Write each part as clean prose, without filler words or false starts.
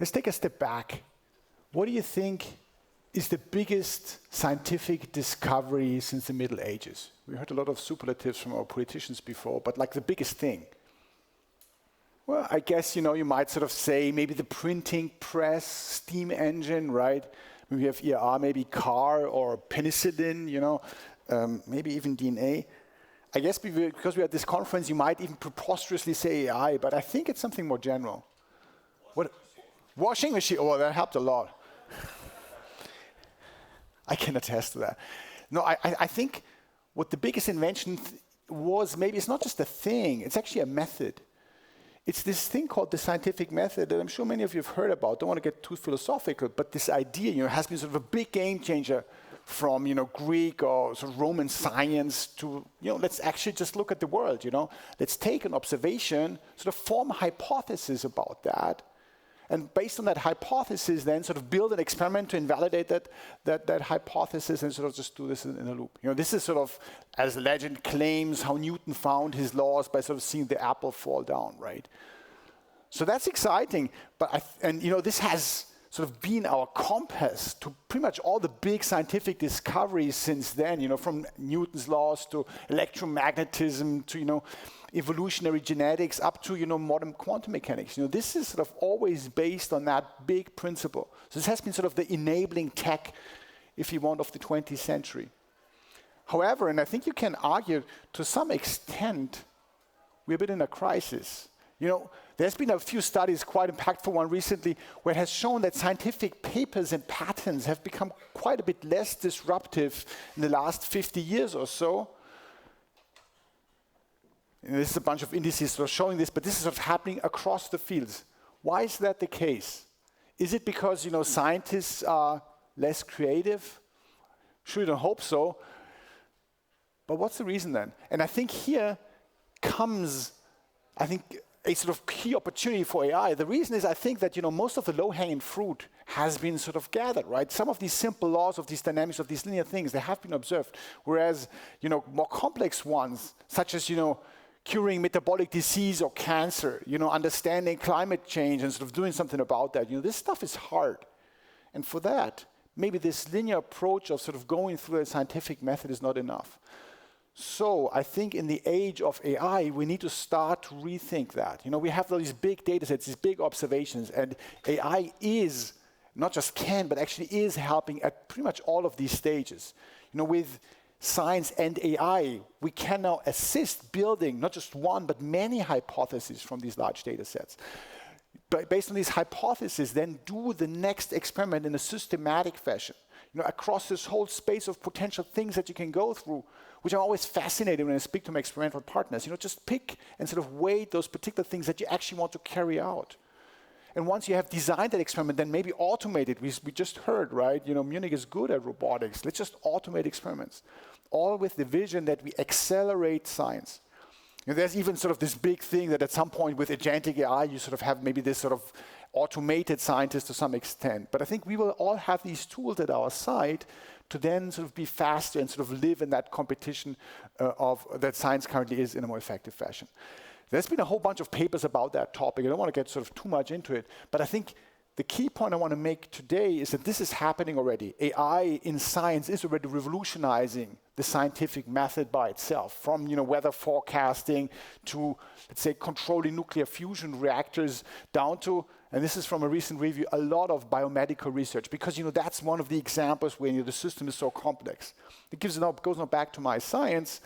Let's take a step back. What do you think is the biggest scientific discovery since the Middle Ages? We heard a lot of superlatives from our politicians before, but like the biggest thing. Well, I guess, you might sort of say maybe the printing press, steam engine, right? We have ER, maybe car or penicillin, maybe even DNA. I guess because we're at this conference, you might even preposterously say AI, but I think it's something more general. Washing machine. Oh, that helped a lot. I can attest to that. No, I think what the biggest invention was, maybe it's not just a thing, it's actually a method. It's this thing called the scientific method that I'm sure many of you have heard about. Don't want to get too philosophical, but this idea, has been sort of a big game changer from, Greek or sort of Roman science to, let's actually just look at the world, Let's take an observation, sort of form a hypothesis about that, and based on that hypothesis, then sort of build an experiment to invalidate that hypothesis and sort of just do this in a loop. This is sort of, as legend claims, how Newton found his laws by sort of seeing the apple fall down, right? So that's exciting, but this has sort of been our compass to pretty much all the big scientific discoveries since then, from Newton's laws to electromagnetism to, evolutionary genetics up to, modern quantum mechanics. This is sort of always based on that big principle. So this has been sort of the enabling tech, if you want, of the 20th century. However, and I think you can argue to some extent, we're a bit in a crisis. There's been a few studies, quite impactful one recently, where it has shown that scientific papers and patents have become quite a bit less disruptive in the last 50 years or so. This is a bunch of indices that are showing this, but this is sort of happening across the fields. Why is that the case? Is it because, scientists are less creative? Sure, you don't hope so. But what's the reason then? And I think here comes, a sort of key opportunity for AI. The reason is I think that, most of the low-hanging fruit has been sort of gathered, right? Some of these simple laws of these dynamics, of these linear things, they have been observed. Whereas, more complex ones, such as, curing metabolic disease or cancer, understanding climate change and sort of doing something about that. This stuff is hard. And for that, maybe this linear approach of sort of going through a scientific method is not enough. So I think in the age of AI, we need to start to rethink that. We have all these big data sets, these big observations, and AI is, not just can, but actually is helping at pretty much all of these stages. With science and AI, we can now assist building not just one, but many hypotheses from these large data sets. But based on these hypotheses, then do the next experiment in a systematic fashion, across this whole space of potential things that you can go through, which I'm always fascinated when I speak to my experimental partners. Just pick and sort of weigh those particular things that you actually want to carry out. And once you have designed that experiment, then maybe automate it. We just heard, right? Munich is good at robotics. Let's just automate experiments, all with the vision that we accelerate science. There's even sort of this big thing that at some point with agentic AI, you sort of have maybe this sort of automated scientist to some extent. But I think we will all have these tools at our side to then sort of be faster and sort of live in that competition of that science currently is in a more effective fashion. There's been a whole bunch of papers about that topic. I don't want to get sort of too much into it, but I think the key point I want to make today is that this is happening already. AI in science is already revolutionizing the scientific method by itself, from weather forecasting to, let's say, controlling nuclear fusion reactors down to, and this is from a recent review, a lot of biomedical research, because that's one of the examples where the system is so complex. It goes now back to my science,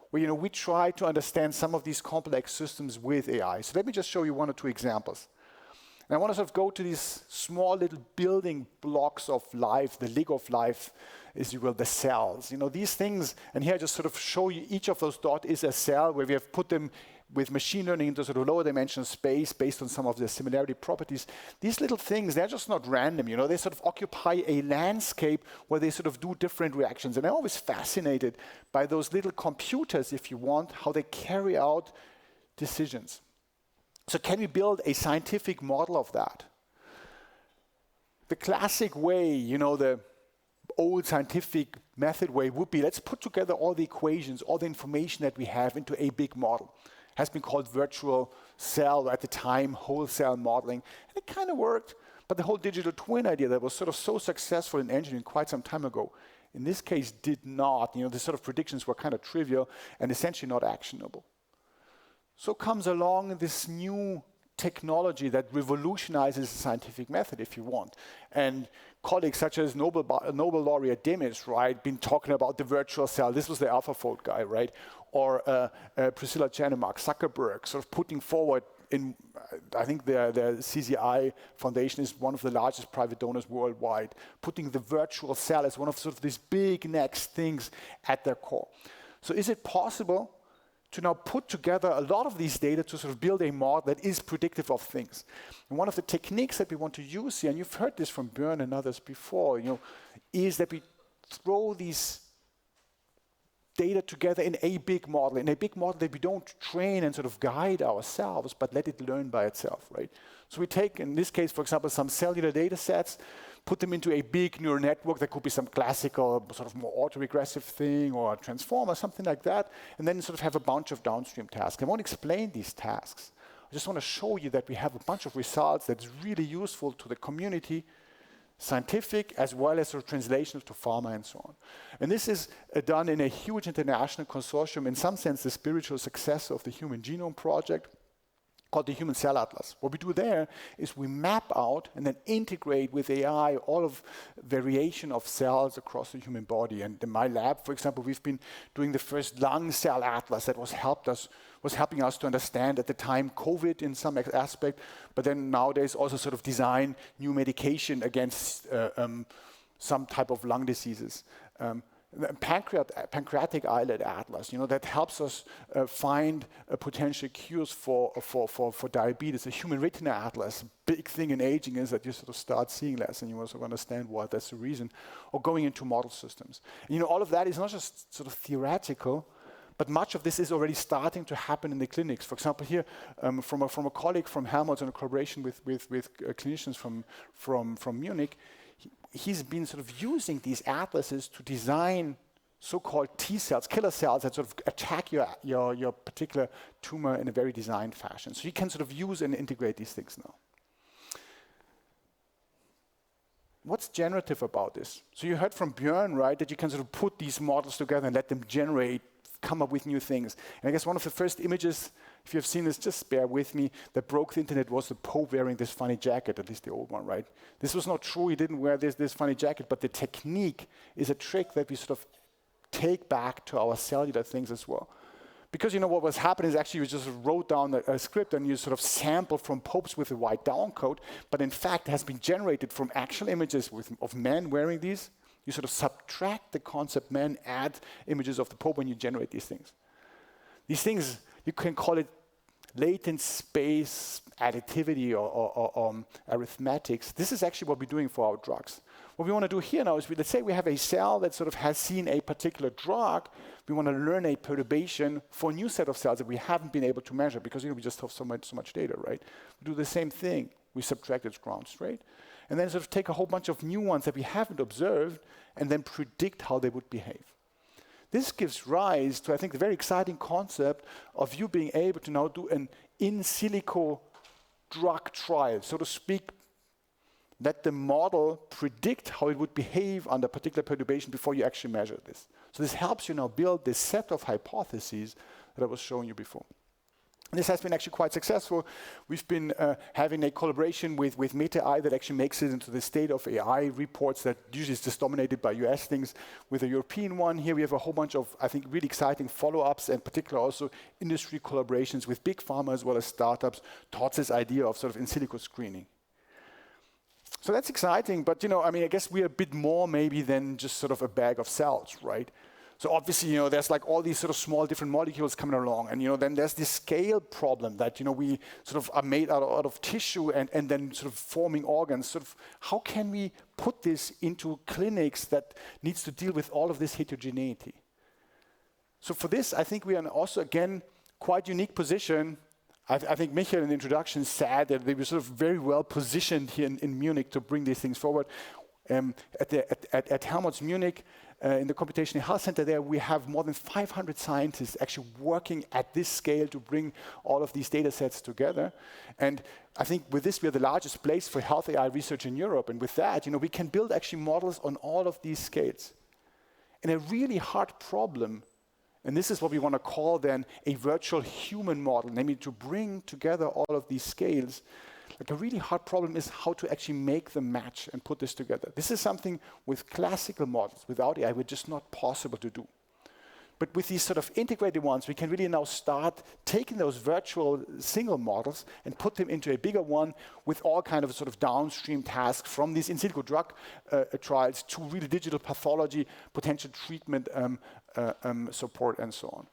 where we try to understand some of these complex systems with AI. So let me just show you one or two examples. And I want to sort of go to these small little building blocks of life, the Lego of life, as you will, the cells. These things, and here I just sort of show you each of those dots is a cell where we have put them with machine learning into sort of lower dimensional space based on some of the similarity properties. These little things, they're just not random, they sort of occupy a landscape where they sort of do different reactions. And I'm always fascinated by those little computers, if you want, how they carry out decisions. So can we build a scientific model of that? The classic way, the old scientific method way would be, let's put together all the equations, all the information that we have into a big model. It has been called virtual cell, at the time, whole cell modeling. And it kind of worked, But the whole digital twin idea that was sort of so successful in engineering quite some time ago, in this case did not. The sort of predictions were kind of trivial and essentially not actionable. So comes along this new technology that revolutionizes the scientific method, if you want. And colleagues such as Nobel laureate Demis, right, been talking about the virtual cell. This was the AlphaFold guy, right? Or Priscilla Janemark, Zuckerberg, sort of putting forward I think the CZI Foundation is one of the largest private donors worldwide, putting the virtual cell as one of sort of these big next things at their core. So is it possible to now put together a lot of these data to sort of build a model that is predictive of things? And one of the techniques that we want to use here, and you've heard this from Björn and others before, is that we throw these data together in a big model that we don't train and sort of guide ourselves, but let it learn by itself, right? So we take, in this case, for example, some cellular data sets, put them into a big neural network that could be some classical, sort of more autoregressive thing or a transformer, something like that, and then sort of have a bunch of downstream tasks. I won't explain these tasks. I just want to show you that we have a bunch of results that's really useful to the community, scientific as well as sort of translational to pharma and so on. And this is done in a huge international consortium, in some sense the spiritual successor of the Human Genome Project, called the Human Cell Atlas. What we do there is we map out and then integrate with AI all of variation of cells across the human body. And in my lab, for example, we've been doing the first lung cell atlas that was helping us to understand at the time COVID in some aspect, but then nowadays also sort of design new medication against some type of lung diseases. Pancreatic islet atlas, that helps us find potential cures for diabetes. A human retina atlas, big thing in aging is that you sort of start seeing less, and you also understand why that's the reason. Or going into model systems. And, all of that is not just sort of theoretical, but much of this is already starting to happen in the clinics. For example, here from a colleague from Helmholtz in a collaboration with clinicians from Munich. He's been sort of using these atlases to design so-called T cells, killer cells that sort of attack your particular tumor in a very designed fashion. So you can sort of use and integrate these things now. What's generative about this? So you heard from Björn, right, that you can sort of put these models together and let them come up with new things. And I guess one of the first images, if you have seen this, just bear with me, that broke the internet was the Pope wearing this funny jacket, at least the old one, right? This was not true, he didn't wear this funny jacket, but the technique is a trick that we sort of take back to our cellular things as well. Because what was happening is actually you just wrote down a script and you sort of sampled from popes with a white down coat, but in fact it has been generated from actual images of men wearing these. You sort of subtract the concept men, add images of the Pope when you generate these things. These things, you can call it latent space additivity or arithmetics. This is actually what we're doing for our drugs. What we want to do here now is, let's say we have a cell that sort of has seen a particular drug. We want to learn a perturbation for a new set of cells that we haven't been able to measure because we just have so much data, right? We do the same thing. We subtract its ground straight. And then sort of take a whole bunch of new ones that we haven't observed and then predict how they would behave. This gives rise to, I think, the very exciting concept of you being able to now do an in silico drug trial, so to speak. Let the model predict how it would behave under particular perturbation before you actually measure this. So this helps you now build this set of hypotheses that I was showing you before. And this has been actually quite successful. We've been having a collaboration with Meta AI that actually makes it into the state of AI reports that usually is just dominated by US things, with a European one. Here we have a whole bunch of, I think, really exciting follow-ups, and particularly also industry collaborations with big pharma as well as startups towards this idea of sort of in silico screening. So that's exciting, but I guess we're a bit more maybe than just sort of a bag of cells, right? So obviously, there's like all these sort of small different molecules coming along, and then there's this scale problem that we sort of are made out of tissue and then sort of forming organs. Sort of how can we put this into clinics that needs to deal with all of this heterogeneity? So for this, I think we are also again quite unique position. I think Michael in the introduction said that they were sort of very well positioned here in Munich to bring these things forward. At Helmholtz Munich, in the Computational Health Center there, we have more than 500 scientists actually working at this scale to bring all of these data sets together. And I think with this, we are the largest place for health AI research in Europe. And with that, we can build actually models on all of these scales. And a really hard problem, and this is what we want to call then a virtual human model, namely to bring together all of these scales. Like a really hard problem is how to actually make them match and put this together. This is something with classical models, without AI, which is not possible to do. But with these sort of integrated ones, we can really now start taking those virtual single models and put them into a bigger one with all kind of sort of downstream tasks from these in silico drug trials to really digital pathology, potential treatment support, and so on.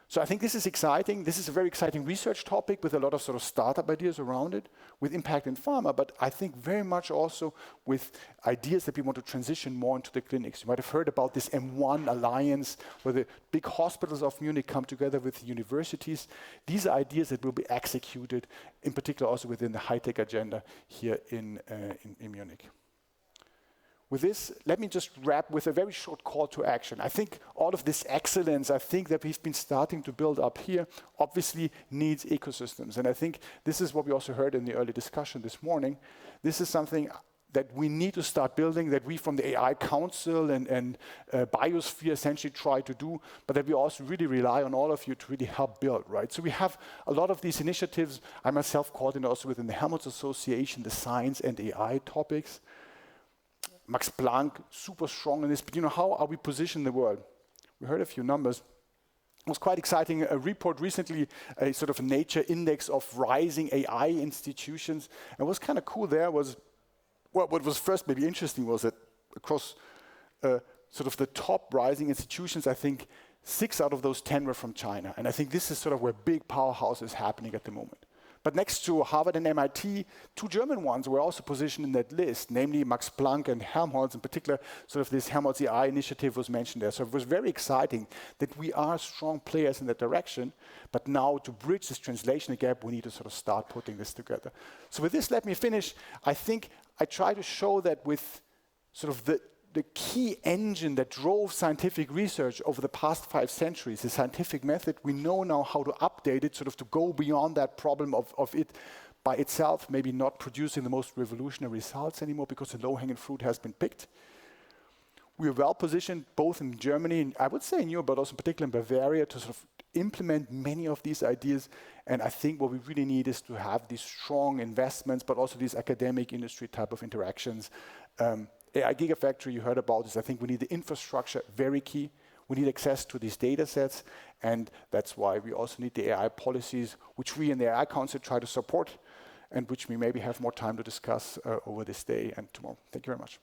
So I think this is exciting. This is a very exciting research topic with a lot of sort of startup ideas around it, with impact in pharma, but I think very much also with ideas that we want to transition more into the clinics. You might have heard about this M1 alliance, where the big hospitals of Munich come together with universities. These are ideas that will be executed, in particular also within the high-tech agenda here in Munich. With this, let me just wrap with a very short call to action. I think all of this excellence, I think that we've been starting to build up here, obviously needs ecosystems. And I think this is what we also heard in the early discussion this morning. This is something that we need to start building, that we from the AI Council and Biosphere essentially try to do, but that we also really rely on all of you to really help build, right? So we have a lot of these initiatives. I myself coordinate also within the Helmholtz Association, the science and AI topics. Max Planck, super strong in this, but how are we positioned in the world? We heard a few numbers. It was quite exciting, a report recently, a sort of Nature Index of rising AI institutions. And what's kind of cool there was, well, what was first maybe interesting was that across sort of the top rising institutions, I think 6 out of those 10 were from China. And I think this is sort of where big powerhouse is happening at the moment. But next to Harvard and MIT, 2 German ones were also positioned in that list, namely Max Planck and Helmholtz. In particular, sort of this Helmholtz AI initiative was mentioned there. So it was very exciting that we are strong players in that direction. But now to bridge this translational gap, we need to sort of start putting this together. So with this, let me finish. I think I try to show that with sort of the key engine that drove scientific research over the past 5 centuries, the scientific method, we know now how to update it, sort of to go beyond that problem of it by itself, maybe not producing the most revolutionary results anymore because the low-hanging fruit has been picked. We are well positioned both in Germany, and I would say in Europe, but also particularly in Bavaria, to sort of implement many of these ideas. And I think what we really need is to have these strong investments, but also these academic industry type of interactions. AI Gigafactory, you heard about this. I think we need the infrastructure, very key. We need access to these data sets, and that's why we also need the AI policies, which we in the AI Council try to support, and which we maybe have more time to discuss over this day and tomorrow. Thank you very much.